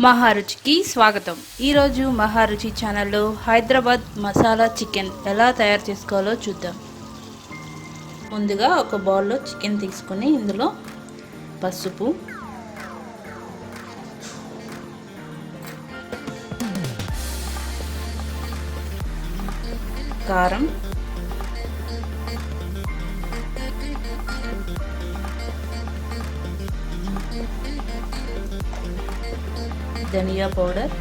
మహారుచికి స్వాగతం. ఈరోజు మహారుచి ఛానల్లో హైదరాబాద్ మసాలా చికెన్ ఎలా తయారు చేసుకోవాలో చూద్దాం. ముందుగా ఒక బౌల్లో చికెన్ తీసుకొని ఇందులో పసుపు, కారం, ధనియా పౌడర్,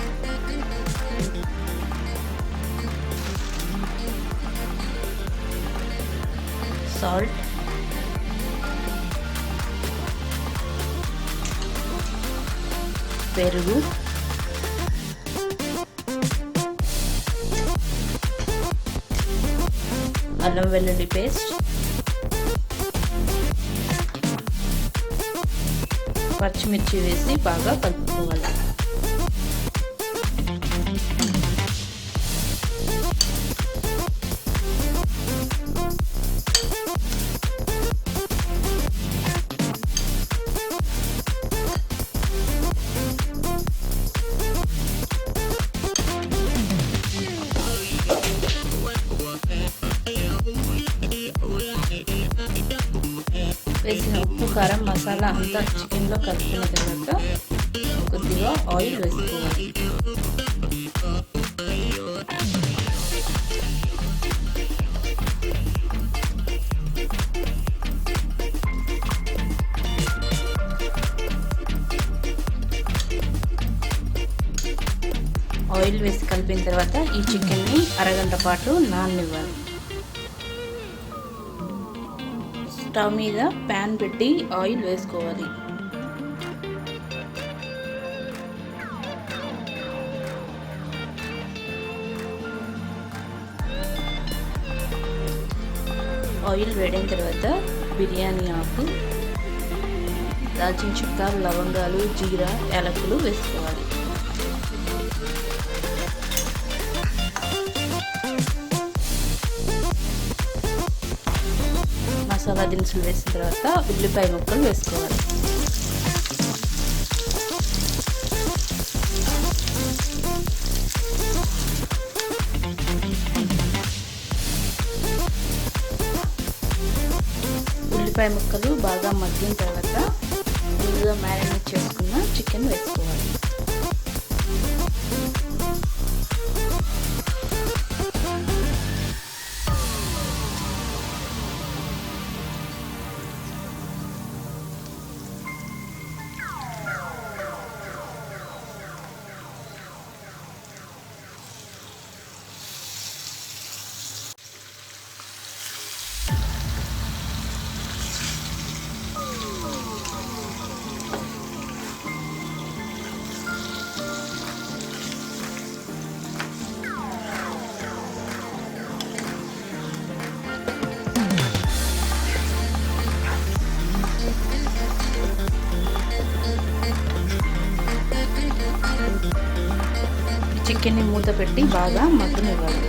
సాల్ట్, పెరుగు, అల్లం వెల్లుల్లి పేస్ట్, పచ్చిమిర్చి వేసి బాగా కలుపుకోవాలి. వేసిన ఉప్పు, కారం, మసాలా అంతా చికెన్లో కలిపిన తర్వాత కొద్దిగా ఆయిల్ వేసుకోవాలి. ఆయిల్ వేసి కలిపిన తర్వాత ఈ చికెన్ని అరగంట పాటు నాననివ్వాలి. స్టవ్ మీద ప్యాన్ పెట్టి ఆయిల్ వేసుకోవాలి. ఆయిల్ వేడిన తర్వాత బిర్యానీ ఆకు, దాల్చిన చెక్క, లవంగాలు, జీరా, యాలకులు వేసుకోవాలి. మసాలా దినుసులు వేసిన తర్వాత ఉల్లిపాయ ముక్కలు వేసుకోవాలి. ఉల్లిపాయ ముక్కలు బాగా మగ్గిన తర్వాత ముందుగా మ్యారినేట్ చేసుకున్న చికెన్ వేసుకోవాలి. చికెన్ని మూత పెట్టి బాగా మగ్గనివ్వాలి.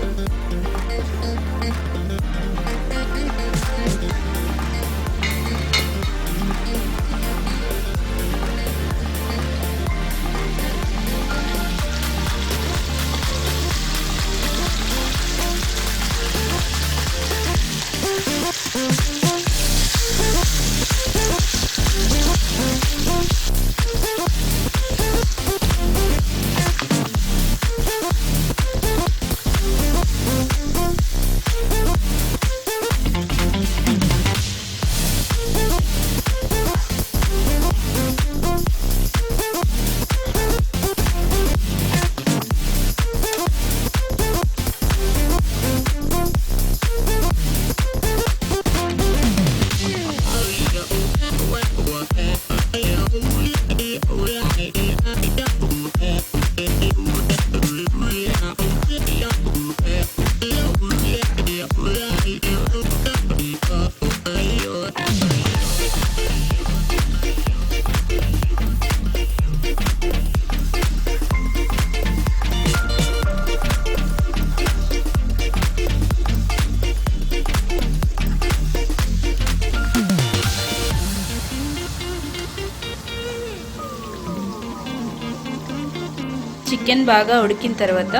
చికెన్ బాగా ఉడికిన తర్వాత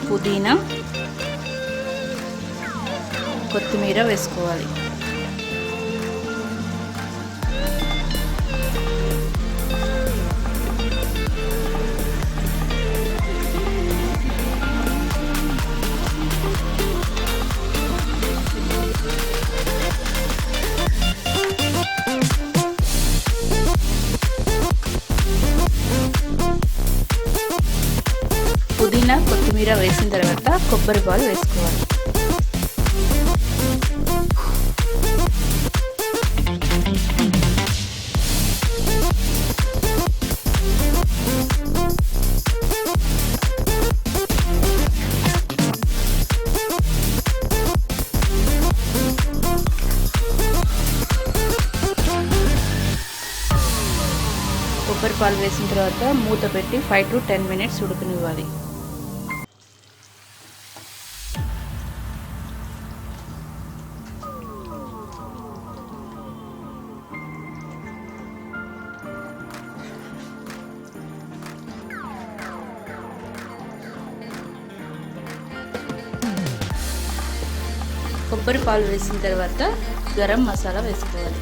పుదీనా, కొత్తిమీర వేసుకోవాలి. పుదీనా, కొత్తిమీర వేసిన తర్వాత కొబ్బరి పాలు వేసుకోవాలి. కొబ్బరి పాలు వేసిన తర్వాత మూత పెట్టి 5 to 10 minutes ఉడకనివ్వాలి. కొబ్బరి పాలు వేసిన తర్వాత గరం మసాలా వేసుకోవాలి.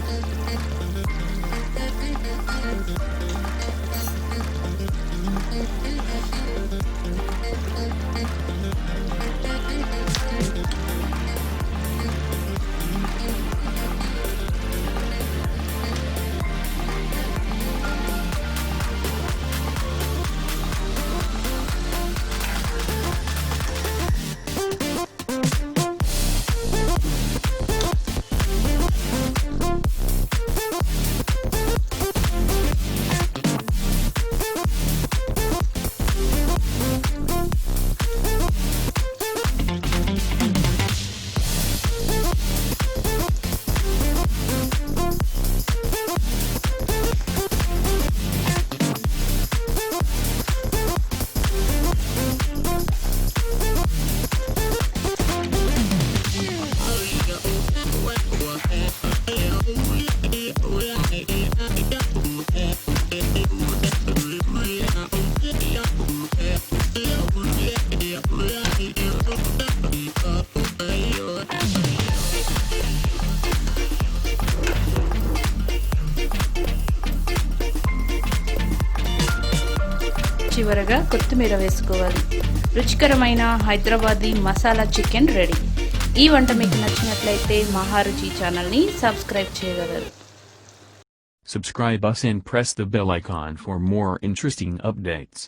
చివరగా కొత్తిమీర వేసుకోవాలి. రుచికరమైన హైదరాబాదీ మసాలా చికెన్ రెడీ. ఈ వంట మీకు నచ్చినట్లయితే మహారుచి ఛానల్ని సబ్స్క్రైబ్ చేయగలరు. Subscribe us and press the bell icon for more interesting updates.